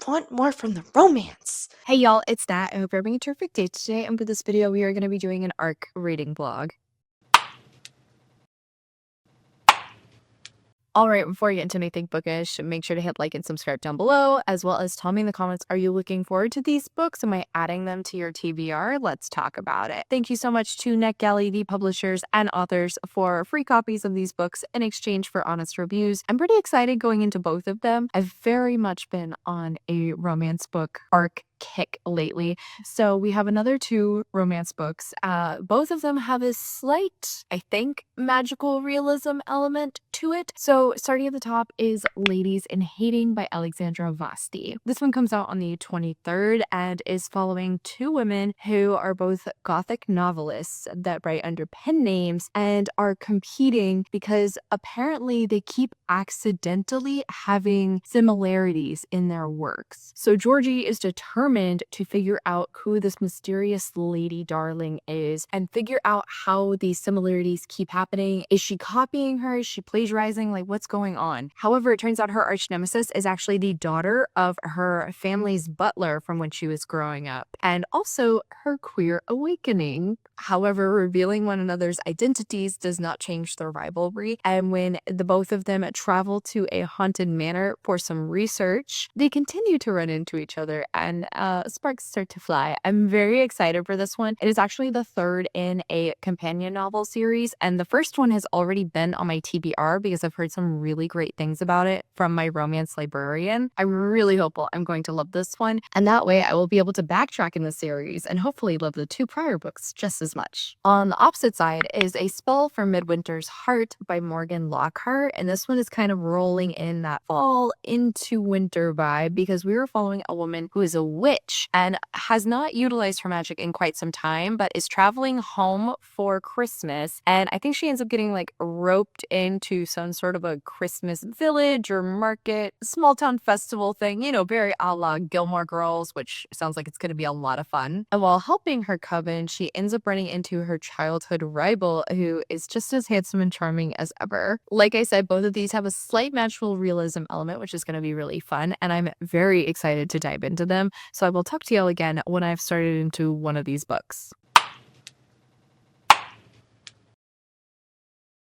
want more from the romance. Hey y'all, it's Nat. I hope you're having a terrific day today. And for this video, we are going to be doing an ARC reading vlog. Alright, before you get into anything bookish, make sure to hit like and subscribe down below, as well as tell me in the comments, are you looking forward to these books? Am I adding them to your TBR? Let's talk about it. Thank you so much to NetGalley, the publishers and authors, for free copies of these books in exchange for honest reviews. I'm pretty excited going into both of them. I've very much been on a romance book ARC kick lately. So we have another two romance books. Both of them have a slight, I think, magical realism element to it. So starting at the top is Ladies in Hating by Alexandra Vasti. This one comes out on the 23rd and is following two women who are both gothic novelists that write under pen names and are competing because apparently they keep accidentally having similarities in their works. So Georgie is determined to figure out who this mysterious lady darling is and figure out how these similarities keep happening. Is she copying her? Is she plagiarizing? Like, what's going on? However, it turns out her arch nemesis is actually the daughter of her family's butler from when she was growing up, and also her queer awakening. However, revealing one another's identities does not change their rivalry, and when the both of them travel to a haunted manor for some research, they continue to run into each other and sparks start to fly. I'm very excited for this one. It is actually the third in a companion novel series, and the first one has already been on my TBR because I've heard some really great things about it from my romance librarian. I'm really hopeful I'm going to love this one, and that way I will be able to backtrack in the series and hopefully love the two prior books just as much. On the opposite side is A Spell for Midwinter's Heart by Morgan Lockhart, and this one is kind of rolling in that fall into winter vibe because we were following a woman who is a witch and has not utilized her magic in quite some time, but is traveling home for Christmas, and I think she ends up getting like roped into some sort of a Christmas village or market, small town festival thing, you know, very a la Gilmore Girls, which sounds like it's going to be a lot of fun. And while helping her coven, she ends up running into her childhood rival, who is just as handsome and charming as ever. Like I said, both of these have a slight magical realism element, which is going to be really fun, and I'm very excited to dive into them. So I will talk to y'all again when I've started into one of these books.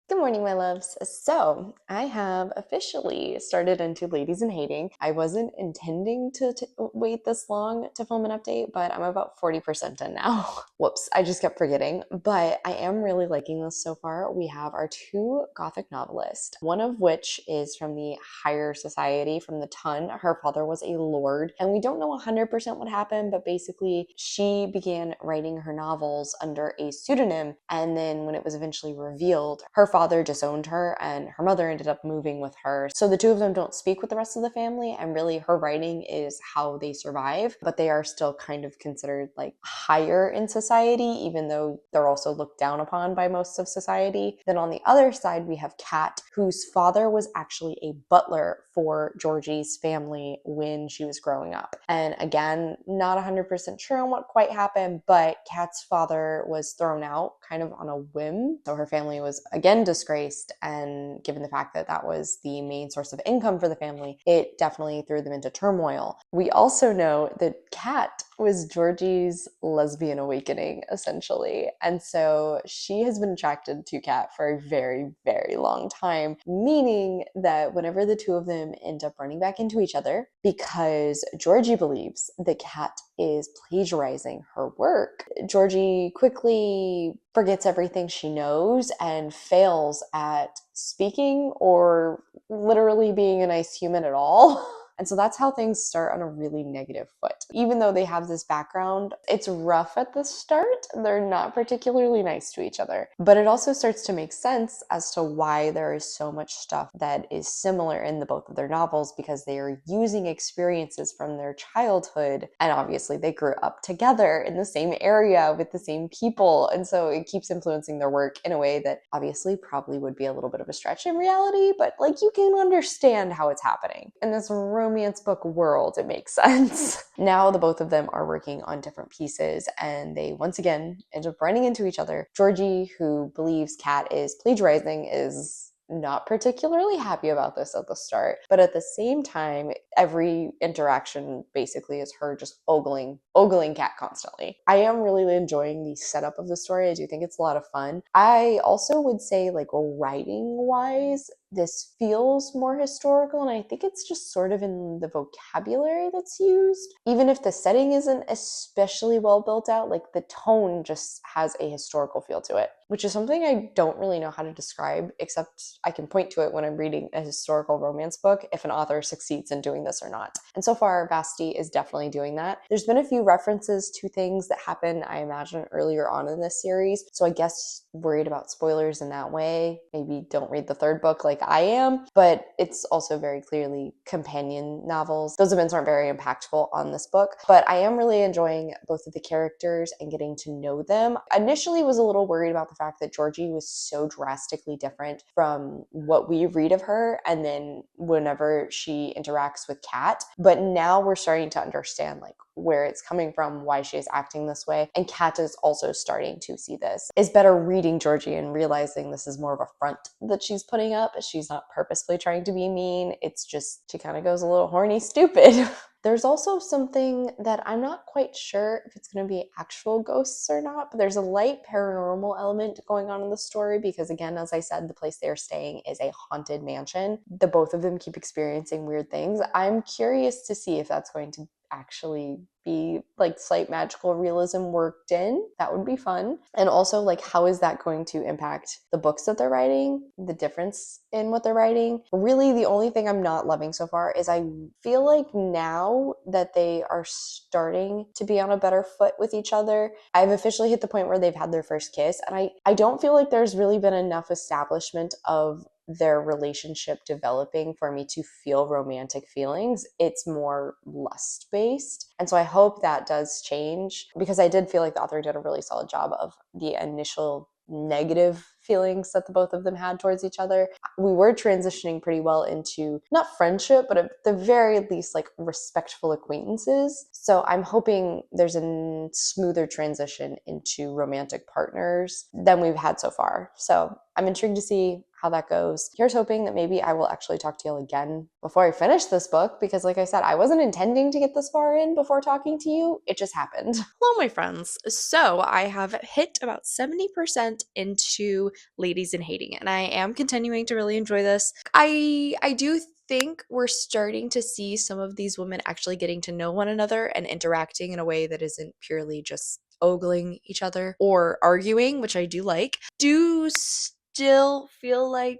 Good morning, my loves. So I have officially started into Ladies in Hating. I wasn't intending to wait this long to film an update, but I'm about 40% in now. Whoops, I just kept forgetting. But I am really liking this so far. We have our two gothic novelists, one of which is from the higher society, from the Ton. Her father was a lord, and we don't know 100% what happened, but basically she began writing her novels under a pseudonym, and then when it was eventually revealed, her father disowned her and her mother ended up moving with her. So the two of them don't speak with the rest of the family, and really her writing is how they survive, but they are still kind of considered like higher in society, even though they're also looked down upon by most of society. Then on the other side, we have Kat, whose father was actually a butler for Georgie's family when she was growing up. And again, not 100% sure on what quite happened, but Kat's father was thrown out kind of on a whim. So her family was again disgraced, and given the fact that that was the main source of income for the family, it definitely threw them into turmoil. We also know that Kat was Georgie's lesbian awakening, essentially. And so she has been attracted to Kat for a very, very long time, meaning that whenever the two of them end up running back into each other, because Georgie believes that Kat is plagiarizing her work, Georgie quickly forgets everything she knows and fails at speaking or literally being a nice human at all. And so that's how things start on a really negative foot. Even though they have this background, it's rough at the start. They're not particularly nice to each other. But it also starts to make sense as to why there is so much stuff that is similar in the both of their novels, because they are using experiences from their childhood. And obviously they grew up together in the same area with the same people. And so it keeps influencing their work in a way that obviously probably would be a little bit of a stretch in reality, but like you can understand how it's happening. In this romance book world, it makes sense. Now the both of them are working on different pieces, and they once again end up running into each other. Georgie, who believes Kat is plagiarizing, is not particularly happy about this at the start. But at the same time, every interaction basically is her just ogling Cat constantly. I am really enjoying the setup of the story. I do think it's a lot of fun. I also would say, like, writing wise, this feels more historical, and I think it's just sort of in the vocabulary that's used. Even if the setting isn't especially well built out, like, the tone just has a historical feel to it, which is something I don't really know how to describe, except I can point to it when I'm reading a historical romance book if an author succeeds in doing this or not. And so far, Vasti is definitely doing that. There's been a few references to things that happen, I imagine, earlier on in this series, so I guess worried about spoilers in that way. Maybe don't read the third book like I am, but it's also very clearly companion novels. Those events aren't very impactful on this book, but I am really enjoying both of the characters and getting to know them. Initially was a little worried about the fact that Georgie was so drastically different from what we read of her, and then whenever she interacts with Kat, but now we're starting to understand, like, where it's coming from, why she is acting this way. And Kat is also starting to see this. Is better reading Georgie and realizing this is more of a front that she's putting up. She's not purposefully trying to be mean. It's just she kind of goes a little horny stupid. There's also something that I'm not quite sure if it's going to be actual ghosts or not, but there's a light paranormal element going on in the story because, again, as I said, the place they're staying is a haunted mansion. The both of them keep experiencing weird things. I'm curious to see if that's going to actually be like slight magical realism worked in. That would be fun. And also, like, how is that going to impact the books that they're writing, the difference in what they're writing? Really, the only thing I'm not loving so far is I feel like now that they are starting to be on a better foot with each other, I've officially hit the point where they've had their first kiss, and I don't feel like there's really been enough establishment of their relationship developing for me to feel romantic feelings. It's more lust based. And so I hope that does change, because I did feel like the author did a really solid job of the initial negative feelings that the both of them had towards each other. We were transitioning pretty well into not friendship, but at the very least, like, respectful acquaintances. So I'm hoping there's a smoother transition into romantic partners than we've had so far. So I'm intrigued to see how that goes. Here's hoping that maybe I will actually talk to y'all again before I finish this book, because like I said, I wasn't intending to get this far in before talking to you. It just happened. Hello, my friends. So I have hit about 70% into Ladies in Hating, and I am continuing to really enjoy this. I do think we're starting to see some of these women actually getting to know one another and interacting in a way that isn't purely just ogling each other or arguing, which I do like. Do still feel like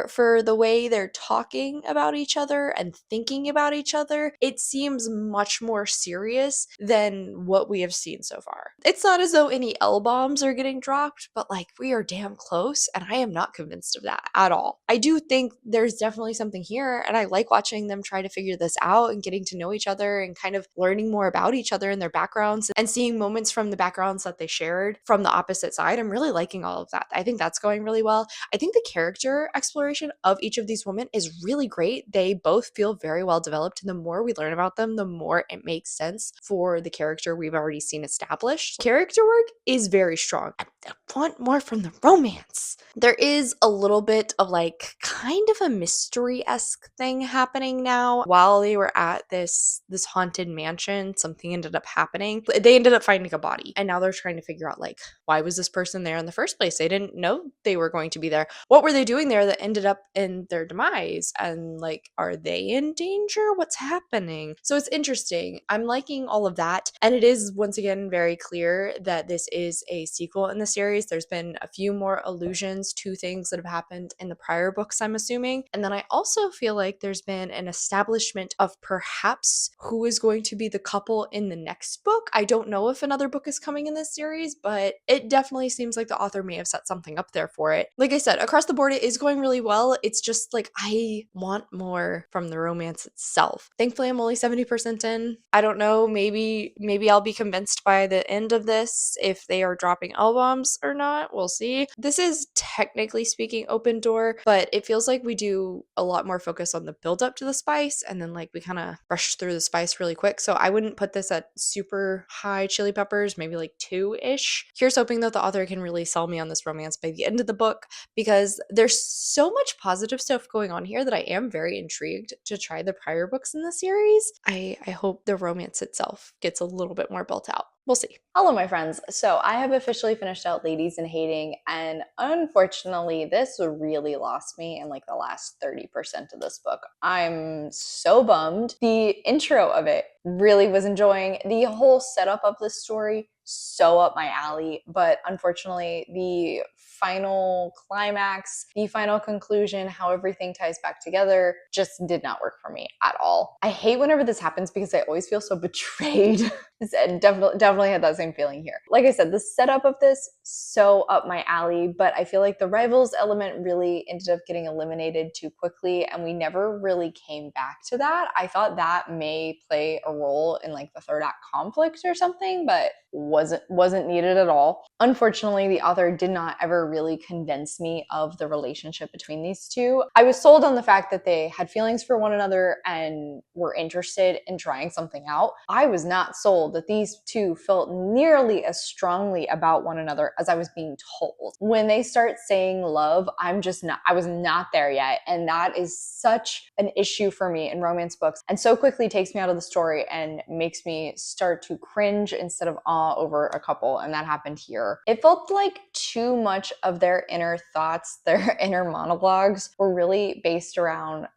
for the way they're talking about each other and thinking about each other, it seems much more serious than what we have seen so far. It's not as though any L-bombs are getting dropped, but like, we are damn close, and I am not convinced of that at all. I do think there's definitely something here, and I like watching them try to figure this out and getting to know each other and kind of learning more about each other and their backgrounds and seeing moments from the backgrounds that they shared from the opposite side. I'm really liking all of that. I think that's going really well. I think the character exploration of each of these women is really great. They both feel very well developed, and the more we learn about them, the more it makes sense for the character we've already seen established. Character work is very strong. I want more from the romance. There is a little bit of like kind of a mystery-esque thing happening now. While they were at this haunted mansion, something ended up happening. They ended up finding a body, and now they're trying to figure out, like, why was this person there in the first place? They didn't know they were going to be there. What were they doing there that ended up in their demise? And like, are they in danger? What's happening? So it's interesting. I'm liking all of that. And it is once again very clear that this is a sequel in the series. There's been a few more allusions to things that have happened in the prior books, I'm assuming. And then I also feel like there's been an establishment of perhaps who is going to be the couple in the next book. I don't know if another book is coming in this series, but it definitely seems like the author may have set something up there for it. Like I said, across the board, it is going really well. It's just like, I want more from the romance itself. Thankfully, I'm only 70% in. I don't know, maybe I'll be convinced by the end of this if they are dropping L-bombs or not. We'll see. This is technically speaking open door, but it feels like we do a lot more focus on the build up to the spice, and then like we kind of rush through the spice really quick. So I wouldn't put this at super high chili peppers, maybe like 2-ish. Here's hoping that the author can really sell me on this romance by the end of the book, because there's so much positive stuff going on here that I am very intrigued to try the prior books in the series. I hope the romance itself gets a little bit more built out. We'll see. Hello, my friends. So I have officially finished out Ladies in Hating, and unfortunately, this really lost me in like the last 30% of this book. I'm so bummed. The intro of it really was enjoying. The whole setup of this story, so up my alley, but unfortunately, the final climax, the final conclusion, how everything ties back together, just did not work for me at all. I hate whenever this happens because I always feel so betrayed. And definitely had that same feeling here. Like I said, the setup of this, so up my alley, but I feel like the rivals element really ended up getting eliminated too quickly, and we never really came back to that. I thought that may play a role in like the third act conflict or something, but wasn't needed at all. Unfortunately, the author did not ever really convince me of the relationship between these two. I was sold on the fact that they had feelings for one another and were interested in trying something out. I was not sold that these two felt nearly as strongly about one another as I was being told. When they start saying love, I was not there yet. And that is such an issue for me in romance books, and so quickly takes me out of the story and makes me start to cringe instead of awe over a couple, and that happened here. It felt like too much of their inner thoughts, their inner monologues were really based around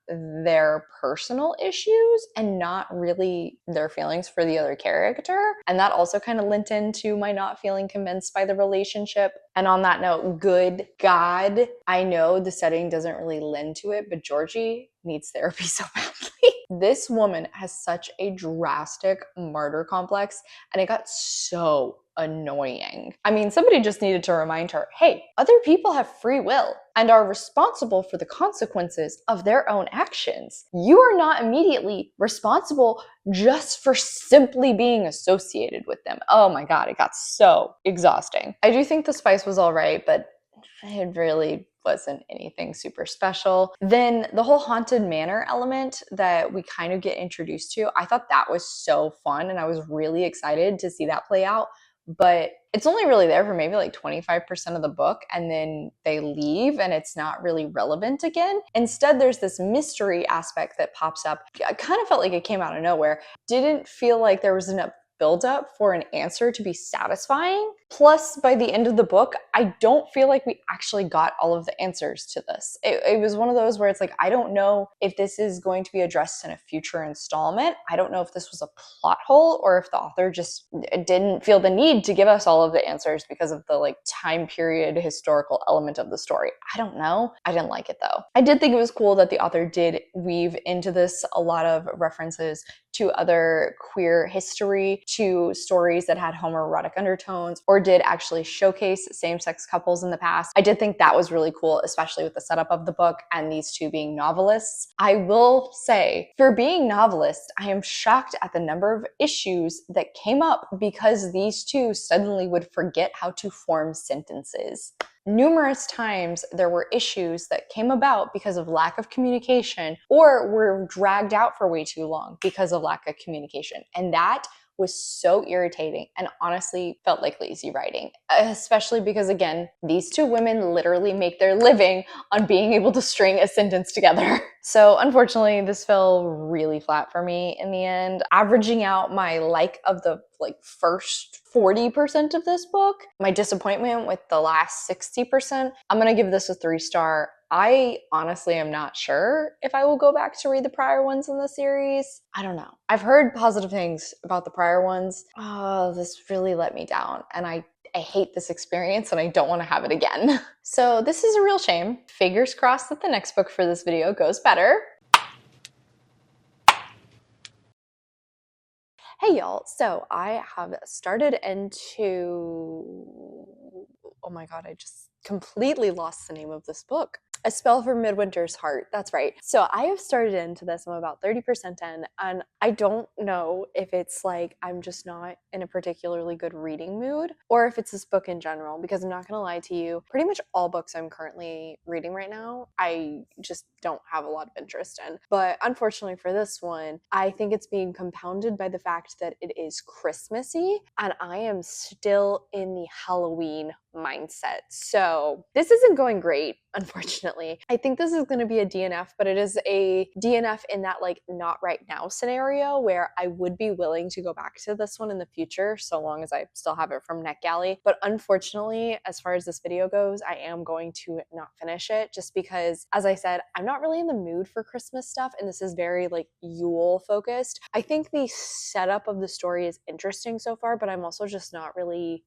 their personal issues and not really their feelings for the other character. And that also kind of lent into my not feeling convinced by the relationship. And on that note, good God, I know the setting doesn't really lend to it, but Georgie needs therapy so badly. This woman has such a drastic martyr complex, and it got so annoying. I mean, somebody just needed to remind her, hey, other people have free will and are responsible for the consequences of their own actions. You are not immediately responsible just for simply being associated with them. Oh my God, it got so exhausting. I do think the spice was all right, but it really wasn't anything super special. Then the whole haunted manor element that we kind of get introduced to, I thought that was so fun, and I was really excited to see that play out. But it's only really there for maybe like 25% of the book, and then they leave and it's not really relevant again. Instead, there's this mystery aspect that pops up. I kind of felt like it came out of nowhere. Didn't feel like there was enough buildup for an answer to be satisfying. Plus, by the end of the book, I don't feel like we actually got all of the answers to this. It was one of those where it's like, I don't know if this is going to be addressed in a future installment. I don't know if this was a plot hole or if the author just didn't feel the need to give us all of the answers because of the like time period historical element of the story. I don't know. I didn't like it though. I did think it was cool that the author did weave into this a lot of references to other queer history, to stories that had homoerotic undertones, or did actually showcase same-sex couples in the past. I did think that was really cool, especially with the setup of the book and these two being novelists. I will say, for being novelists, I am shocked at the number of issues that came up because these two suddenly would forget how to form sentences. Numerous times there were issues that came about because of lack of communication or were dragged out for way too long because of lack of communication. And that was so irritating and honestly felt like lazy writing, especially because, again, these two women literally make their living on being able to string a sentence together. So unfortunately, this fell really flat for me in the end, averaging out my like of the first 40% of this book, my disappointment with the last 60%. I'm gonna give this a 3-star. I honestly am not sure if I will go back to read the prior ones in the series. I don't know. I've heard positive things about the prior ones. Oh, this really let me down, and I hate this experience and I don't want to have it again. So this is a real shame. Fingers crossed that the next book for this video goes better. Hey y'all, so I have started into, oh my God, I just completely lost the name of this book. A Spell for Midwinter's Heart, that's right. So I have started into this, I'm about 30% in, and I don't know if it's like I'm just not in a particularly good reading mood, or if it's this book in general, because I'm not gonna lie to you, pretty much all books I'm currently reading right now, I just don't have a lot of interest in. But unfortunately for this one, I think it's being compounded by the fact that it is Christmassy, and I am still in the Halloween mindset. So this isn't going great, unfortunately. I think this is going to be a DNF, but it is a DNF in that like not right now scenario where I would be willing to go back to this one in the future so long as I still have it from NetGalley. But unfortunately, as far as this video goes, I am going to not finish it just because, as I said, I'm not really in the mood for Christmas stuff, and this is very like Yule focused. I think the setup of the story is interesting so far, but I'm also just not really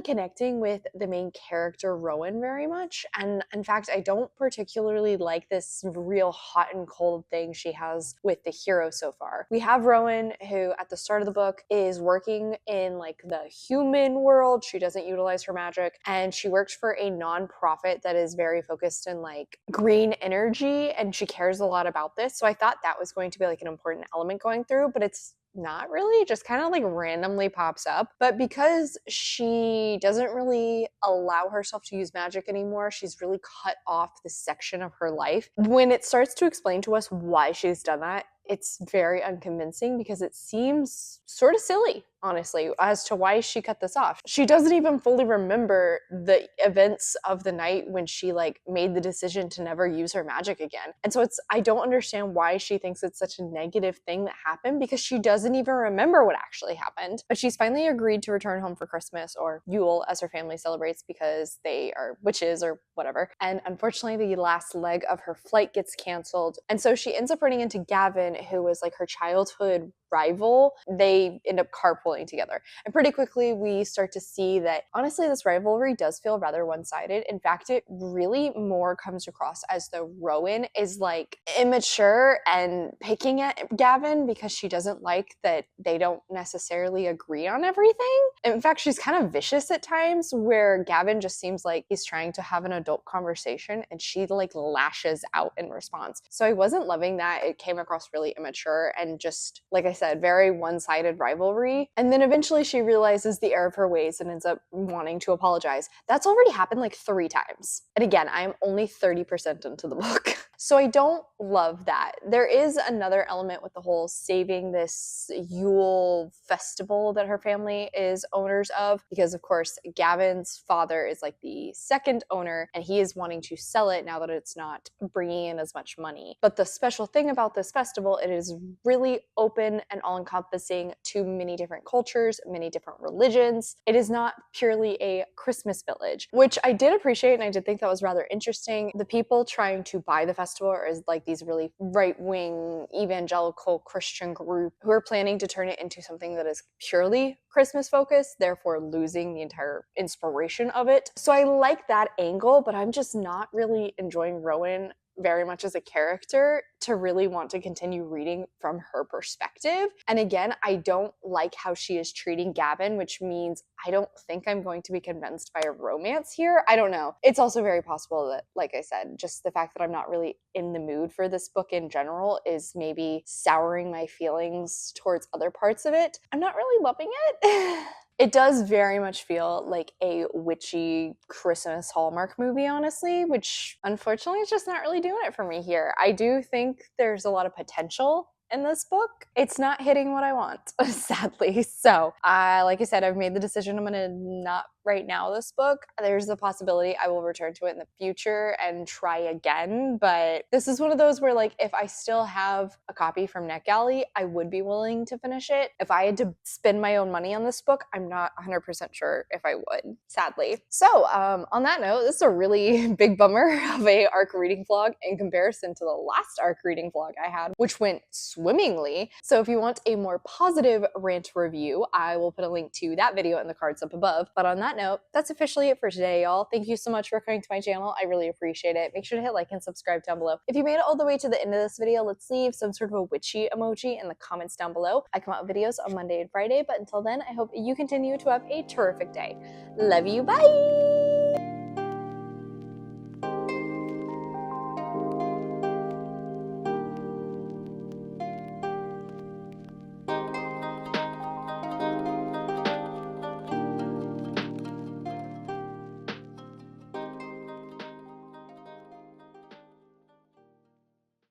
connecting with the main character Rowan very much. And in fact, I don't particularly like this real hot and cold thing she has with the hero so far. We have Rowan, who at the start of the book is working in like the human world. She doesn't utilize her magic, and she works for a nonprofit that is very focused in like green energy, and she cares a lot about this. So I thought that was going to be like an important element going through, but it's not really, just kind of like randomly pops up. But because she doesn't really allow herself to use magic anymore, she's really cut off this section of her life. When it starts to explain to us why she's done that, it's very unconvincing because it seems sort of silly, honestly, as to why she cut this off. She doesn't even fully remember the events of the night when she like made the decision to never use her magic again. And so I don't understand why she thinks it's such a negative thing that happened, because she doesn't even remember what actually happened. But she's finally agreed to return home for Christmas, or Yule as her family celebrates, because they are witches or whatever. And unfortunately, the last leg of her flight gets canceled. And so she ends up running into Gavin, who was like her childhood rival. They end up carpooling together. And pretty quickly, we start to see that honestly, this rivalry does feel rather one-sided. In fact, it really more comes across as though Rowan is like immature and picking at Gavin because she doesn't like that they don't necessarily agree on everything. In fact, she's kind of vicious at times, where Gavin just seems like he's trying to have an adult conversation and she like lashes out in response. So I wasn't loving that. It came across really immature and just, like I said, very one-sided rivalry. And then eventually she realizes the error of her ways and ends up wanting to apologize. That's already happened like 3 times. And again, I am only 30% into the book. So I don't love that. There is another element with the whole saving this Yule festival that her family is owners of, because of course Gavin's father is like the second owner and he is wanting to sell it now that it's not bringing in as much money. But the special thing about this festival, it is really open and all-encompassing to many different cultures, many different religions. It is not purely a Christmas village, which I did appreciate, and I did think that was rather interesting. The people trying to buy the festival are like these really right-wing evangelical Christian group who are planning to turn it into something that is purely Christmas focused, therefore losing the entire inspiration of it. So I like that angle, but I'm just not really enjoying Rowan very much as a character to really want to continue reading from her perspective. And again, I don't like how she is treating Gavin, which means I don't think I'm going to be convinced by a romance here. I don't know. It's also very possible that, like I said, just the fact that I'm not really in the mood for this book in general is maybe souring my feelings towards other parts of it. I'm not really loving it. It does very much feel like a witchy Christmas Hallmark movie, honestly, which unfortunately is just not really doing it for me here. I do think there's a lot of potential in this book. It's not hitting what I want, sadly. So, like I said, I've made the decision I'm gonna not right now this book. There's a possibility I will return to it in the future and try again, but this is one of those where like if I still have a copy from NetGalley, I would be willing to finish it. If I had to spend my own money on this book, I'm not 100% sure if I would, sadly. So on that note, this is a really big bummer of a ARC reading vlog in comparison to the last ARC reading vlog I had, which went swimmingly. So if you want a more positive rant review, I will put a link to that video in the cards up above. But on that note, that's officially it for today, y'all. Thank you so much for coming to my channel. I really appreciate it. Make sure to hit like and subscribe down below. If you made it all the way to the end of this video, let's leave some sort of a witchy emoji in the comments down below. I come out with videos on Monday and Friday, but until then, I hope you continue to have a terrific day. Love you, bye!